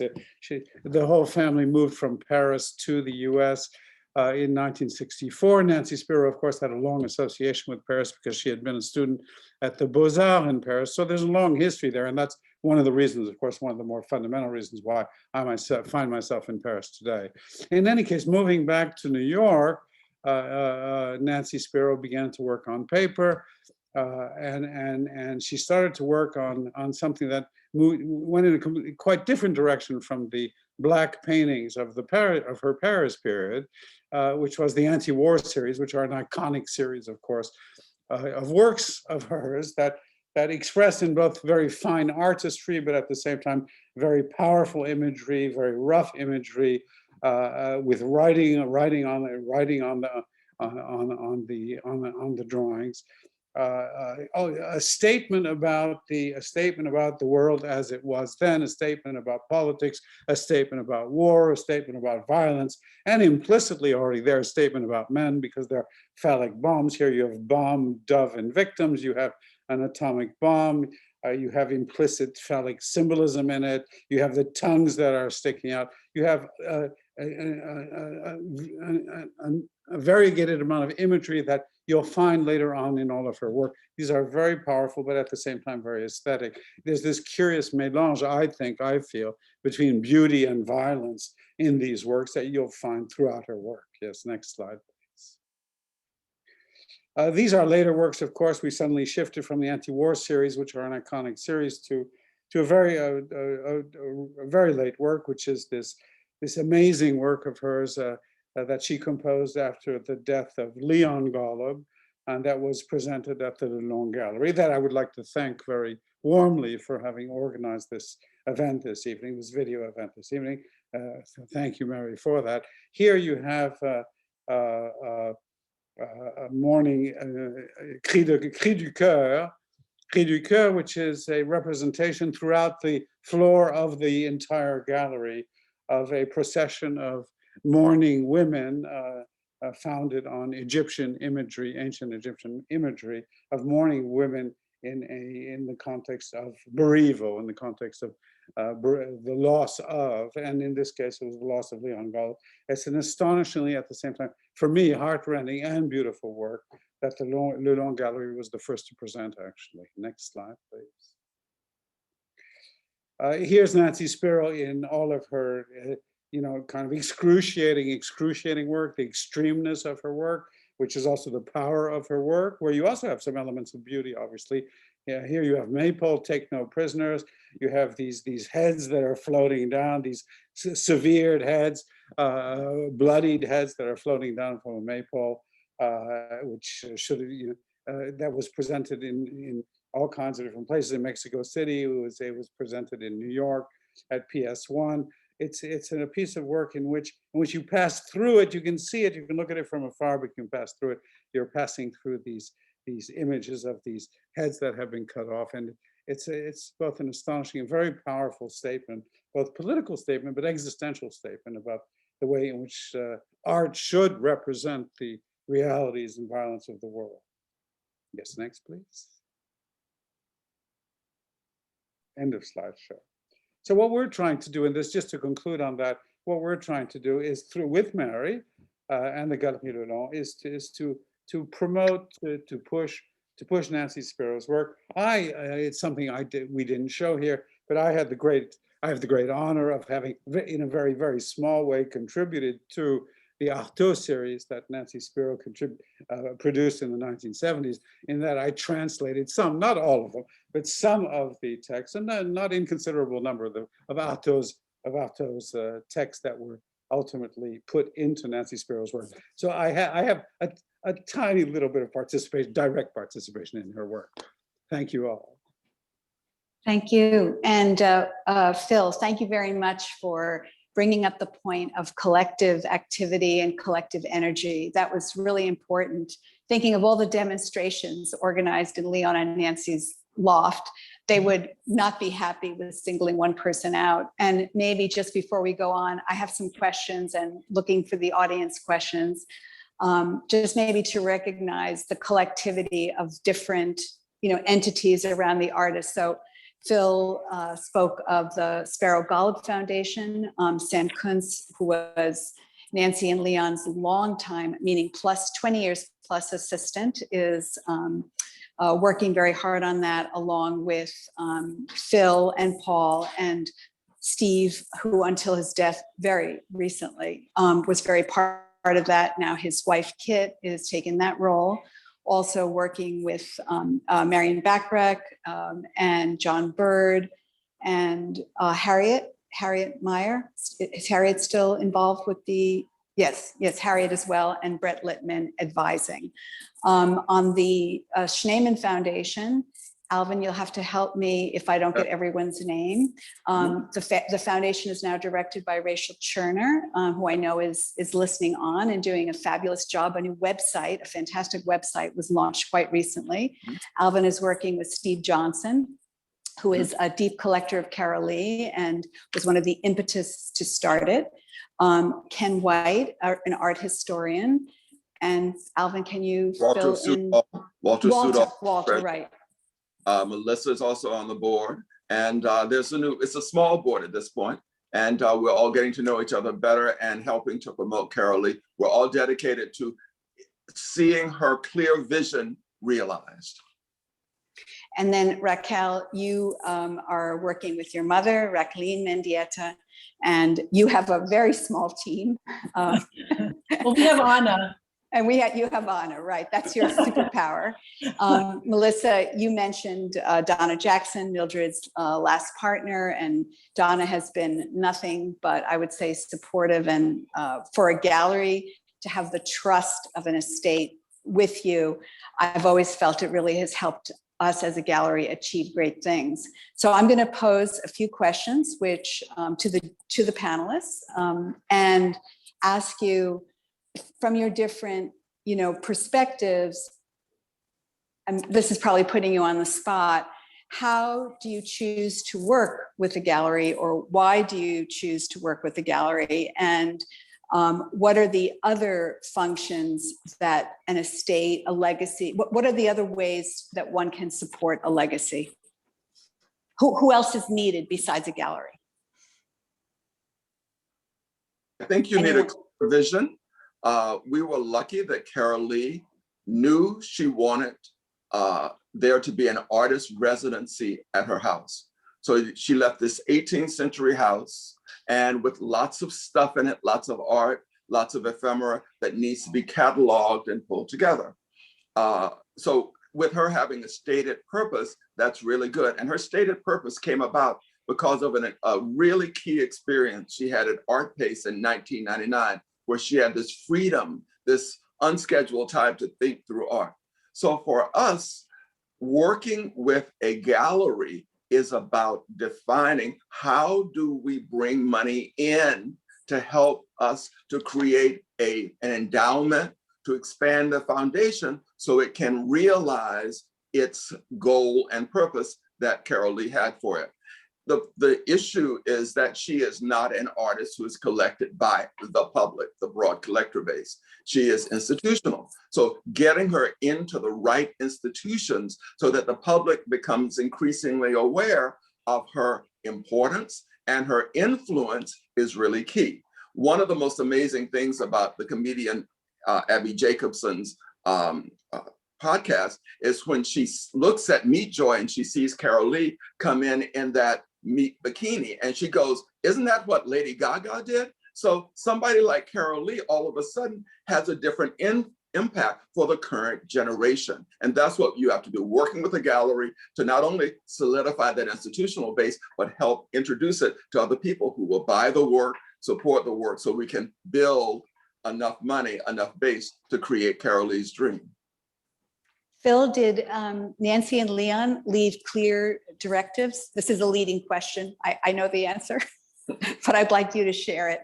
The whole family moved from Paris to the US in 1964. Nancy Spero, of course, had a long association with Paris because she had been a student at the Beaux-Arts in Paris. So there's a long history there, and that's one of the reasons, of course, one of the more fundamental reasons why I myself find myself in Paris today. In any case, moving back to New York, Nancy Spero began to work on paper, and she started to work on something that went in a quite different direction from the black paintings of her Paris period, which was the anti-war series, which are an iconic series, of course, of works of hers that expressed in both very fine artistry, but at the same time very powerful imagery, very rough imagery, with writing on the drawings. A statement about the world as it was then, a statement about politics, a statement about war, a statement about violence, and implicitly already there, a statement about men, because they're phallic bombs. Here you have bomb, dove, and victims. You have an atomic bomb. You have implicit phallic symbolism in it. You have the tongues that are sticking out. You have a variegated amount of imagery that you'll find later on in all of her work. These are very powerful, but at the same time very aesthetic. There's this curious mélange, I feel, between beauty and violence in these works that you'll find throughout her work. Yes, next slide, please. These are later works, of course. We suddenly shifted from the anti-war series, which are an iconic series, to a very late work, which is this amazing work of hers that she composed after the death of Leon Golub, and that was presented at the Lelong Gallery, that I would like to thank very warmly for having organized this event this evening, this video event this evening. So thank you, Mary, for that. Here you have Mourning, Cri du Cœur, which is a representation throughout the floor of the entire gallery of a procession of mourning women founded on Egyptian imagery, ancient Egyptian imagery of mourning women in the context of bereavement, in the context of the loss of, and in this case, it was the loss of Leon Golub. It's an astonishingly, at the same time, for me, heartrending and beautiful work that the Lelong Gallery was the first to present, actually. Next slide, please. Here's Nancy Spero in all of her, kind of excruciating work, the extremeness of her work, which is also the power of her work, where you also have some elements of beauty, obviously. Yeah, here you have Maypole, Take No Prisoners. You have these heads that are floating down, these severed heads, bloodied heads that are floating down from a maypole, which should have, that was presented in all kinds of different places. In Mexico City, it was presented in New York at PS1. It's a piece of work in which you pass through it. You can see it. You can look at it from afar, but you can pass through it. You're passing through these images of these heads that have been cut off, and it's both an astonishing and very powerful statement, both political statement but existential statement about the way in which art should represent the realities and violence of the world. Yes, next, please. End of slideshow. So what we're trying to do in this, just to conclude on that, what we're trying to do is with Mary and the Galerie Lelong is to promote, to push Nancy Spero's work. It's something we didn't show here, but I have the great honor of having, in a very, very small way, contributed to the Artaud series that Nancy Spero produced in the 1970s, in that I translated some, not all of them, but some of the texts, and not inconsiderable number of Artaud's texts that were ultimately put into Nancy Spero's work. So I have a tiny little bit of participation, direct participation in her work. Thank you all. Thank you. And Phil, thank you very much for bringing up the point of collective activity and collective energy. That was really important. Thinking of all the demonstrations organized in Leon and Nancy's loft, they would not be happy with singling one person out. And maybe just before we go on, I have some questions and looking for the audience questions, just maybe to recognize the collectivity of different, entities around the artist. So Phil spoke of the Spero Golub Foundation. Sam Kuntz, who was Nancy and Leon's longtime, meaning plus 20 years plus assistant, is working very hard on that, along with Phil and Paul and Steve, who until his death very recently was very part of that. Now his wife, Kit, is taking that role. Also working with Marion Backrack and John Bird and Harriet Meyer. Is Harriet still involved with the, yes, Harriet as well, and Brett Littman advising. On the Schneemann Foundation, Alvin, you'll have to help me if I don't get everyone's name. The foundation is now directed by Rachel Cherner, who I know is listening on and doing a fabulous job. A new website, a fantastic website, was launched quite recently. Alvin is working with Steve Johnson, who is a deep collector of Carolee and was one of the impetus to start it. Ken White, an art historian. And Alvin, can you fill in? Walter, right. Melissa is also on the board, and it's a small board at this point, and we're all getting to know each other better and helping to promote Carolee. We're all dedicated to seeing her clear vision realized. And then Raquel, you are working with your mother, Raquel Mendieta, and you have a very small team. Well, we have Anna. And you have Anna, right? That's your superpower. Melissa, you mentioned Donna Jackson, Mildred's last partner, and Donna has been nothing but, I would say, supportive, and for a gallery to have the trust of an estate with you, I've always felt it really has helped us as a gallery achieve great things. So I'm going to pose a few questions, which to the panelists, and ask you, from your different, perspectives, and this is probably putting you on the spot, how do you choose to work with a gallery, or why do you choose to work with a gallery? And what are the other functions that an estate, a legacy, what are the other ways that one can support a legacy? Who else is needed besides a gallery? I think you need a clear vision. We were lucky that Carolee knew she wanted there to be an artist residency at her house. So she left this 18th century house, and with lots of stuff in it, lots of art, lots of ephemera that needs to be cataloged and pulled together. So with her having a stated purpose, that's really good. And her stated purpose came about because of a really key experience she had at Art Basel in 1999, where she had this freedom, this unscheduled time to think through art. So for us, working with a gallery is about defining how do we bring money in to help us to create an endowment, to expand the foundation so it can realize its goal and purpose that Carolee had for it. The issue is that she is not an artist who is collected by the public, the broad collector base. She is institutional. So getting her into the right institutions so that the public becomes increasingly aware of her importance and her influence is really key. One of the most amazing things about the comedian Abby Jacobson's podcast is when she looks at Meat Joy and she sees Carolee come in that meat bikini, and she goes, "Isn't that what Lady Gaga did?" So somebody like Carolee all of a sudden has a different impact for the current generation. And that's what you have to do, working with the gallery to not only solidify that institutional base, but help introduce it to other people who will buy the work, support the work, so we can build enough money, enough base to create Carolee's dream. Phil, did Nancy and Leon leave clear directives? This is a leading question. I know the answer, but I'd like you to share it.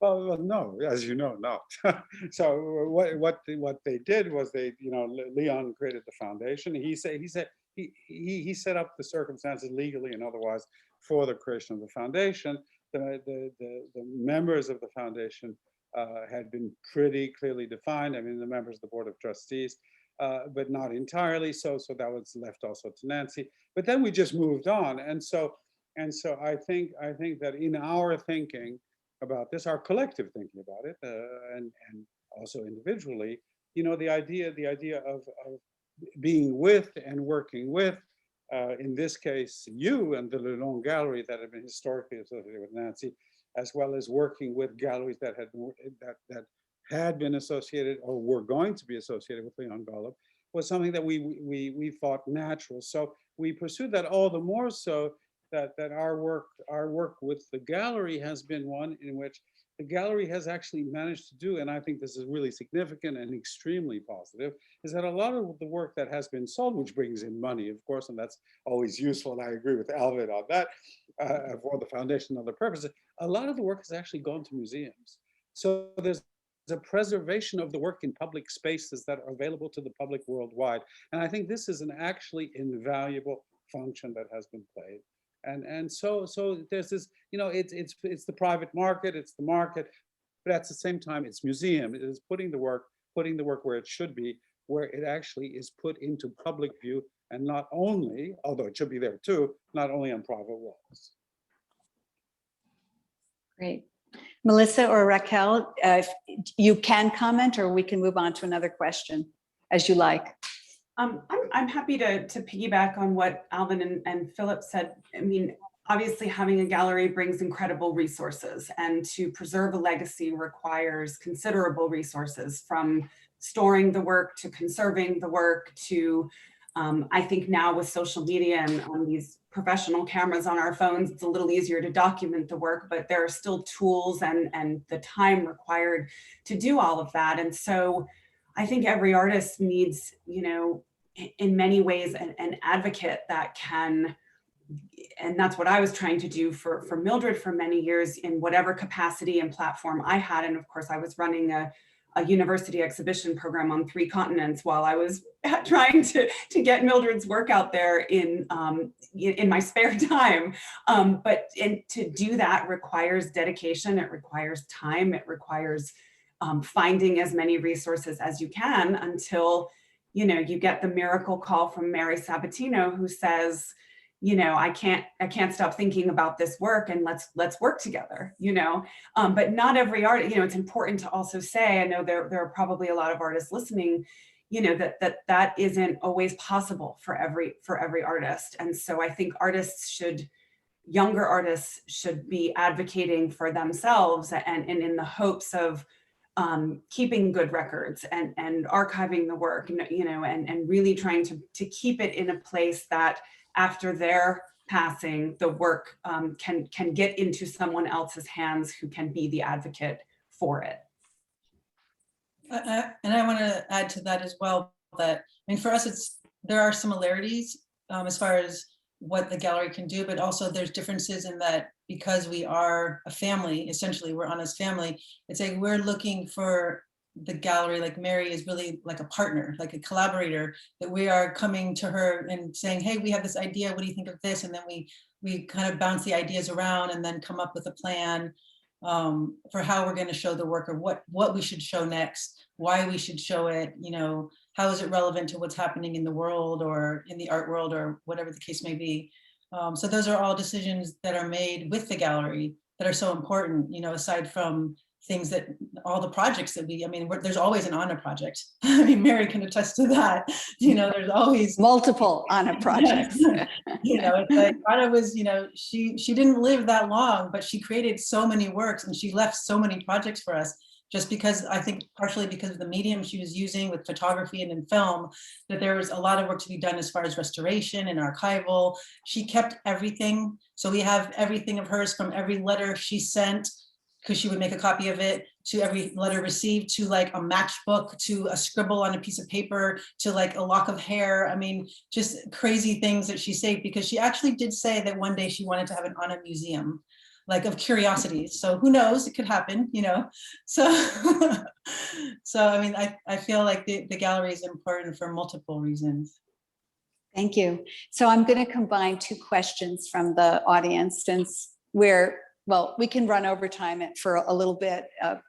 Well, no, as you know, no. So what they did was Leon created the foundation. He set up the circumstances legally and otherwise for the creation of the foundation. The members of the foundation had been pretty clearly defined. I mean, the members of the Board of Trustees, but not entirely. So that was left also to Nancy. But then we just moved on, and so I think that in our thinking about this, our collective thinking about it, and also individually, the idea of being with and working with, in this case, you and the Lelong Gallery that have been historically associated with Nancy, as well as working with galleries that had been associated or were going to be associated with Leon Golub, was something that we thought natural. So we pursued that all the more so that our work with the gallery has been one in which the gallery has actually managed to do, and I think this is really significant and extremely positive, is that a lot of the work that has been sold, which brings in money, of course, and that's always useful, and I agree with Alvin on that, for the foundation and other purposes, a lot of the work has actually gone to museums. So there's a preservation of the work in public spaces that are available to the public worldwide. And I think this is an actually invaluable function that has been played. And so there's this, it's the private market, it's the market, but at the same time, it's museum. It is putting the work where it should be, where it actually is put into public view, and not only, although it should be there too, not only on private walls. Great. Melissa or Raquel, you can comment, or we can move on to another question, as you like. I'm happy to piggyback on what Alvin and Philip said. I mean, obviously having a gallery brings incredible resources, and to preserve a legacy requires considerable resources, from storing the work to conserving the work to, I think now with social media and on these professional cameras on our phones, it's a little easier to document the work, but there are still tools and the time required to do all of that. And so I think every artist needs, in many ways, an advocate that can, and that's what I was trying to do for Mildred for many years, in whatever capacity and platform I had. And of course, I was running a university exhibition program on 3 continents while I was trying to get Mildred's work out there in my spare time. But to do that requires dedication, it requires time, it requires finding as many resources as you can until, you get the miracle call from Mary Sabbatino, who says, I can't stop thinking about this work, and let's work together, but not every artist, it's important to also say, I know there are probably a lot of artists listening, that isn't always possible for every artist. And so I think younger artists should be advocating for themselves and in the hopes of keeping good records and archiving the work, and really trying to keep it in a place that after their passing, the work can get into someone else's hands who can be the advocate for it. And I want to add to that as well, that, for us, there are similarities as far as what the gallery can do, but also there's differences in that, because we are a family, essentially we're Anna's family, it's like we're looking for the gallery, like Mary is really like a partner, like a collaborator, that we are coming to her and saying, hey, we have this idea, what do you think of this? And then we kind of bounce the ideas around and then come up with a plan for how we're going to show the work, or what we should show next, why we should show it, how is it relevant to what's happening in the world or in the art world, or whatever the case may be. So those are all decisions that are made with the gallery that are so important, aside from things that, all the projects that we, I mean, there's always an Anna project. I mean, Mary can attest to that. You know, there's always Multiple Anna projects. you know, it's like Anna was, you know, she didn't live that long, but she created so many works and she left so many projects for us, just because I think partially because of the medium she was using with photography and in film, that there was a lot of work to be done as far as restoration and archival. She kept everything. So we have everything of hers, from every letter she sent, because she would make a copy of it, to every letter received, to like a matchbook, to a scribble on a piece of paper, to like a lock of hair. I mean, just crazy things that she saved, because she actually did say that one day she wanted to have an Anna museum, like of curiosities. So who knows, it could happen, you know? So, so I mean, I feel like the gallery is important for multiple reasons. Thank you. So I'm going to combine two questions from the audience, since we're, well, we can run over time for a little bit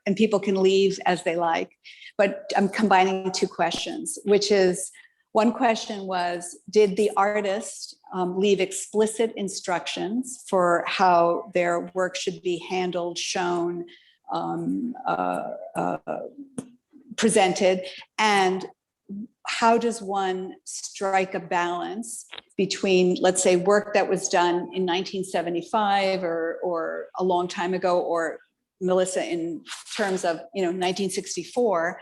and people can leave as they like, but I'm combining two questions, which is, one question was, did the artist leave explicit instructions for how their work should be handled, shown, presented? And how does one strike a balance between, let's say, work that was done in 1975 or a long time ago, or Melissa, in terms of, you know, 1964,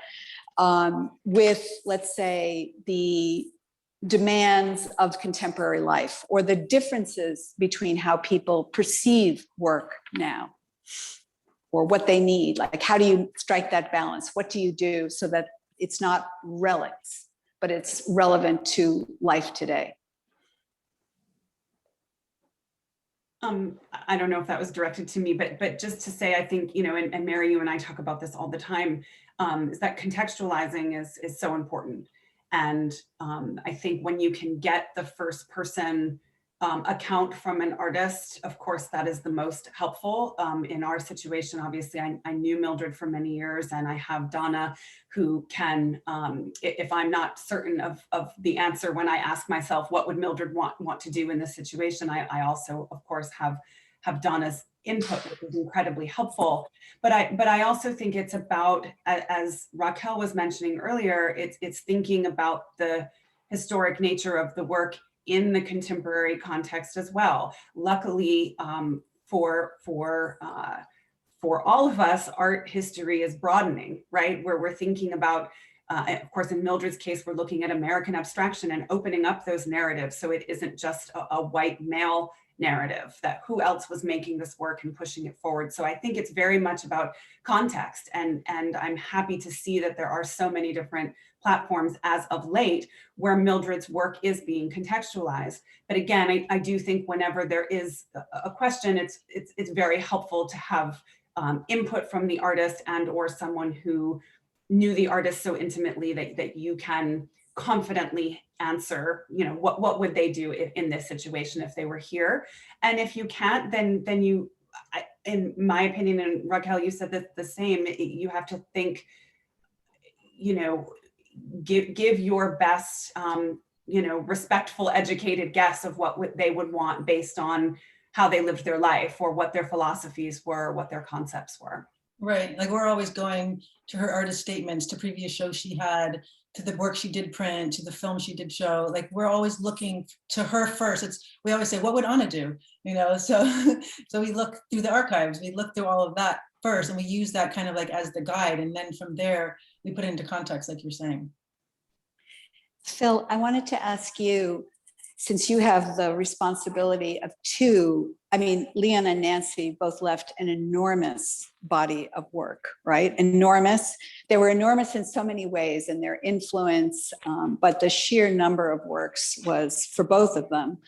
with, let's say, the demands of contemporary life, or the differences between how people perceive work now, or what they need? Like, how do you strike that balance? What do you do so that it's not relics, but it's relevant to life today? I don't know if that was directed to me, but just to say, I think, you know, and Mary, you and I talk about this all the time, is that contextualizing is so important. And I think when you can get the first person account from an artist, of course, that is the most helpful. In our situation, obviously, I knew Mildred for many years, and I have Donna, who can, if I'm not certain of the answer when I ask myself, what would Mildred want to do in this situation, I also, of course, have Donna's input, which is incredibly helpful. But I also think it's about, as Raquel was mentioning earlier, it's thinking about the historic nature of the work in the contemporary context as well. Luckily, for all of us, art history is broadening, right? Where we're thinking about, of course, in Mildred's case, we're looking at American abstraction and opening up those narratives. So it isn't just a white male narrative, that who else was making this work and pushing it forward. So I think it's very much about context, and I'm happy to see that there are so many different platforms as of late where Mildred's work is being contextualized. But again, I do think whenever there is a question, it's very helpful to have input from the artist and or someone who knew the artist so intimately that you can confidently answer, you know, what would they do in this situation if they were here? And if you can't, then you, in my opinion, and Raquel, you said that the same, you have to think, you know, give your best, you know, respectful, educated guess of what they would want based on how they lived their life, or what their philosophies were, what their concepts were. Right, like we're always going to her artist statements, to previous shows she had, to the work she did print, to the film she did show. Like we're always looking to her first. We always say, what would Anna do? You know, so we look through the archives, we look through all of that first, and we use that kind of like as the guide, and then from there we put it into context, like you're saying. Phil, I wanted to ask you, since you have the responsibility of two, I mean, Leon and Nancy both left an enormous body of work, right? Enormous. They were enormous in so many ways in their influence, but the sheer number of works was, for both of them,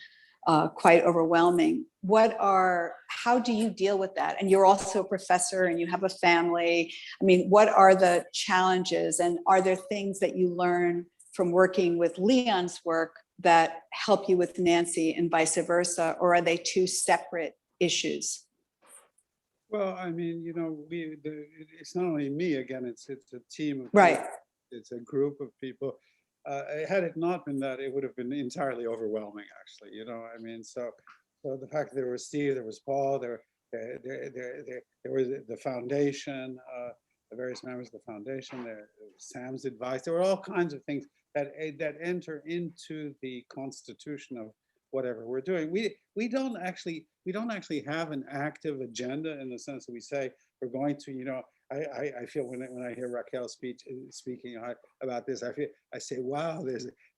quite overwhelming. How do you deal with that? And you're also a professor and you have a family. I mean, what are the challenges, and are there things that you learn from working with Leon's work that help you with Nancy and vice versa, or are they two separate issues? Well, I mean, you know, it's not only me, again, it's a team of Right. people. It's a group of people. Had it not been that, it would have been entirely overwhelming, actually, you know, I mean, so the fact that there was Steve, there was Paul, there there was the foundation, the various members of the foundation, Sam's advice. There were all kinds of things that enter into the constitution of whatever we're doing. We don't actually have an active agenda in the sense that we say we're going to, I feel when I hear Raquel speaking about this, I say, wow,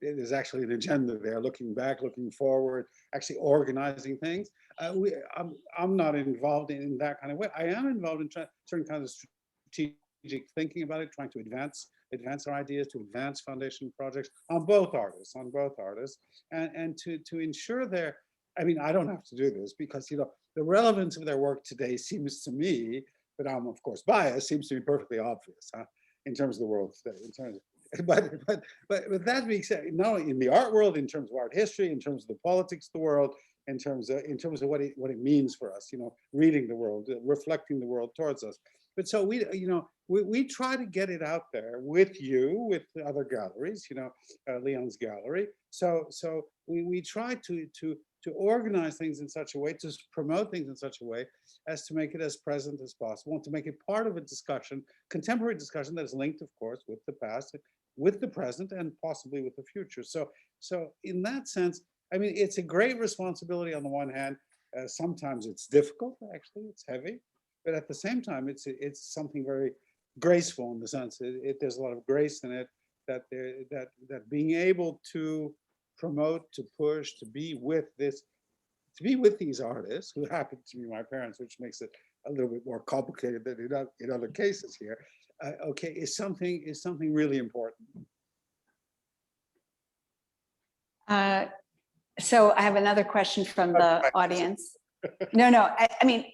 there's actually an agenda there, looking back, looking forward, actually organizing things. I'm not involved in that kind of way. I am involved in certain kinds of strategic thinking about it, trying to advance our ideas, to advance foundation projects on both artists, and to ensure their, I don't have to do this because, the relevance of their work today seems to me, but I'm of course biased, seems to be perfectly obvious, in terms of the world today, but that being said, not only in the art world, in terms of art history, in terms of the politics of the world, in terms of what it means for us, reading the world, reflecting the world towards us. But so we try to get it out there with you, with other galleries, Leon's gallery. So we try to organize things in such a way, to promote things in such a way as to make it as present as possible, and to make it part of a discussion, contemporary discussion that is linked, of course, with the past, with the present, and possibly with the future. So in that sense, it's a great responsibility on the one hand. Sometimes it's difficult, actually, it's heavy, but at the same time, it's something very graceful in the sense there's a lot of grace in it, that being able to promote, to push, to be with these artists who happen to be my parents, which makes it a little bit more complicated than in other cases here. Is something really important. So I have another question from the audience. No,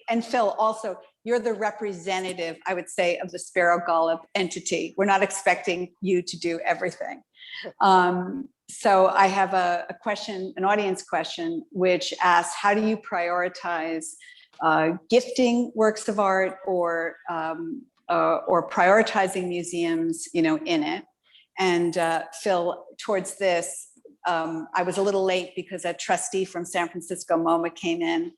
and Phil, also, you're the representative, I would say, of the Spero Golub entity. We're not expecting you to do everything. So I have a question, an audience question, which asks, how do you prioritize gifting works of art or prioritizing museums, in it? And Phil, towards this, I was a little late because a trustee from San Francisco, MoMA, came in,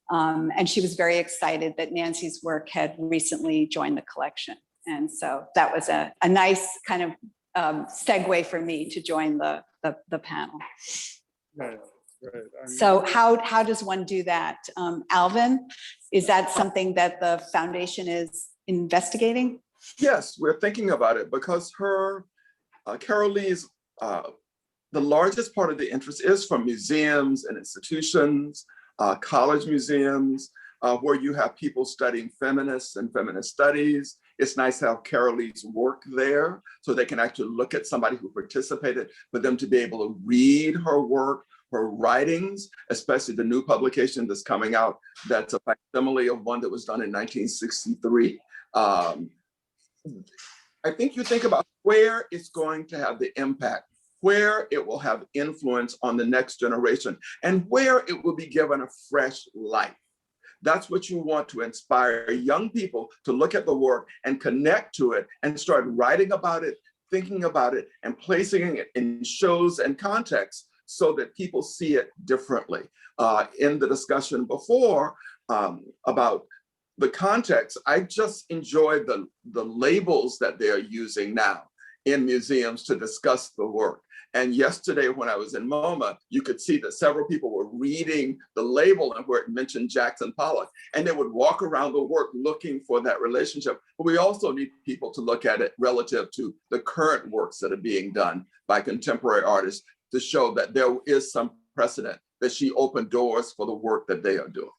and she was very excited that Nancy's work had recently joined the collection. And so that was a nice kind of segue for me to join the panel. Right. So how does one do that? Alvin, is that something that the foundation is investigating? Yes, we're thinking about it because Carolee's, the largest part of the interest is from museums and institutions, college museums, where you have people studying feminists and feminist studies. It's nice to have Carolee's work there so they can actually look at somebody who participated, for them to be able to read her work, her writings, especially the new publication that's coming out, that's a facsimile of one that was done in 1963. I think you think about where it's going to have the impact, where it will have influence on the next generation, and where it will be given a fresh life. That's what you want to inspire young people to look at the work and connect to it and start writing about it, thinking about it, and placing it in shows and contexts so that people see it differently. In the discussion before about the context, I just enjoy the labels that they're using now in museums to discuss the work. And yesterday when I was in MoMA, you could see that several people were reading the label and where it mentioned Jackson Pollock, and they would walk around the work looking for that relationship. But we also need people to look at it relative to the current works that are being done by contemporary artists to show that there is some precedent that she opened doors for the work that they are doing.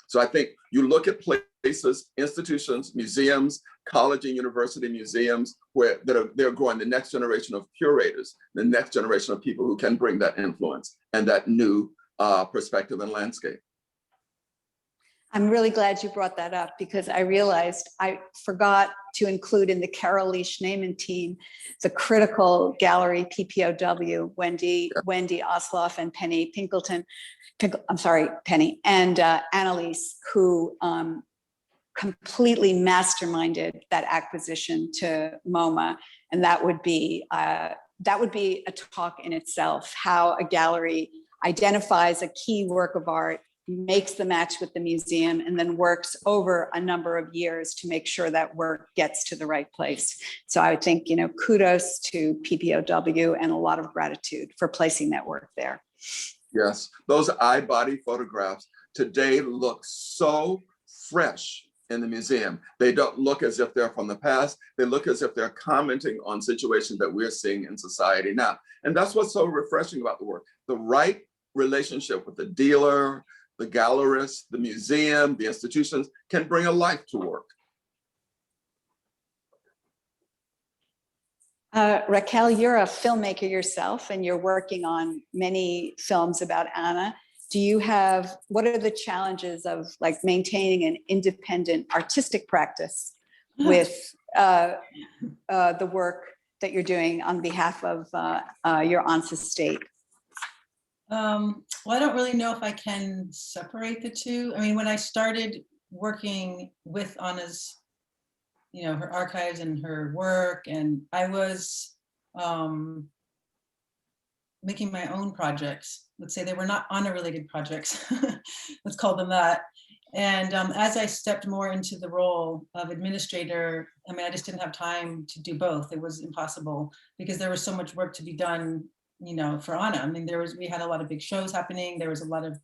So I think you look at places, institutions, museums, college and university museums, where they're growing the next generation of curators, the next generation of people who can bring that influence and that new perspective and landscape. I'm really glad you brought that up because I realized I forgot to include in the Carolee Schneemann team the critical gallery PPOW, Wendy Osloff and Penny Pinkelton. Penny and Annalise, who completely masterminded that acquisition to MoMA, and that would be a talk in itself. How a gallery identifies a key work of art, makes the match with the museum, and then works over a number of years to make sure that work gets to the right place. So I would think, kudos to PPOW and a lot of gratitude for placing that work there. Yes, those eye-body photographs today look so fresh in the museum. They don't look as if they're from the past. They look as if they're commenting on situations that we're seeing in society now. And that's what's so refreshing about the work. The right relationship with the dealer, the gallerist, the museum, the institutions can bring a life to work. Raquel, you're a filmmaker yourself, and you're working on many films about Anna. What are the challenges of like maintaining an independent artistic practice with the work that you're doing on behalf of your aunt's estate? Well, I don't really know if I can separate the two. I mean, when I started working with Anna's, her archives and her work, and I was making my own projects. Let's say they were not Anna-related projects. Let's call them that. And as I stepped more into the role of administrator, I mean, I just didn't have time to do both. It was impossible because there was so much work to be done, for Anna. I mean, we had a lot of big shows happening. There was a lot of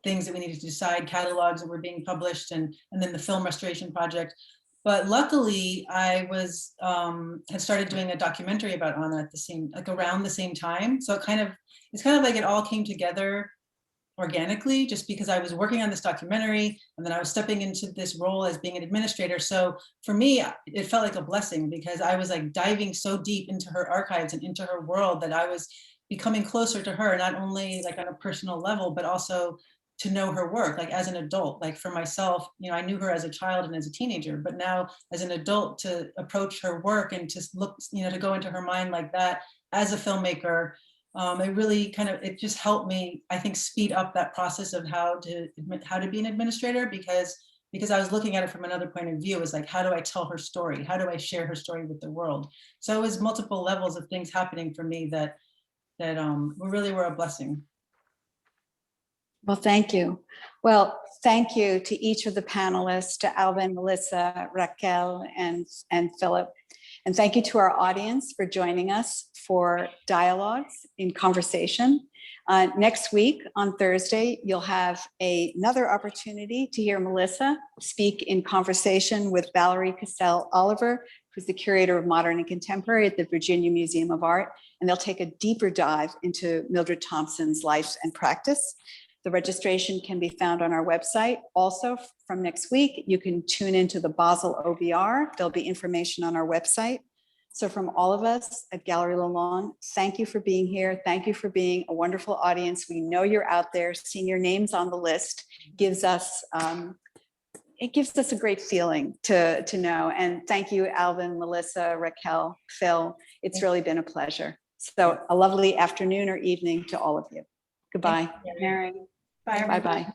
things that we needed to decide, catalogs that were being published, and then the film restoration project. But luckily, I had started doing a documentary about Anna around the same time. So it's kind of like it all came together organically, just because I was working on this documentary and then I was stepping into this role as being an administrator. So for me, it felt like a blessing because I was like diving so deep into her archives and into her world that I was becoming closer to her, not only like on a personal level, but also to know her work, like as an adult. Like for myself, I knew her as a child and as a teenager, but now as an adult to approach her work and to look, to go into her mind like that as a filmmaker, it really it just helped me, I think, speed up that process of how to be an administrator, because I was looking at it from another point of view. Is like, how do I tell her story? How do I share her story with the world? So it was multiple levels of things happening for me that really were a blessing. Well, thank you. Well, thank you to each of the panelists, to Alvin, Melissa, Raquel, and Philip. And thank you to our audience for joining us for Dialogues in Conversation. Next week on Thursday, you'll have another opportunity to hear Melissa speak in conversation with Valerie Cassell-Oliver, who's the curator of modern and contemporary at the Virginia Museum of Art. And they'll take a deeper dive into Mildred Thompson's life and practice. The registration can be found on our website. Also, from next week, you can tune into the Basel OVR. There'll be information on our website. So from all of us at Galerie Lelong, thank you for being here. Thank you for being a wonderful audience. We know you're out there. Seeing your names on the list gives us a great feeling to know. And thank you, Alvin, Melissa, Raquel, Phil. It's really been a pleasure. So a lovely afternoon or evening to all of you. Goodbye. Mary. Bye. Bye-bye.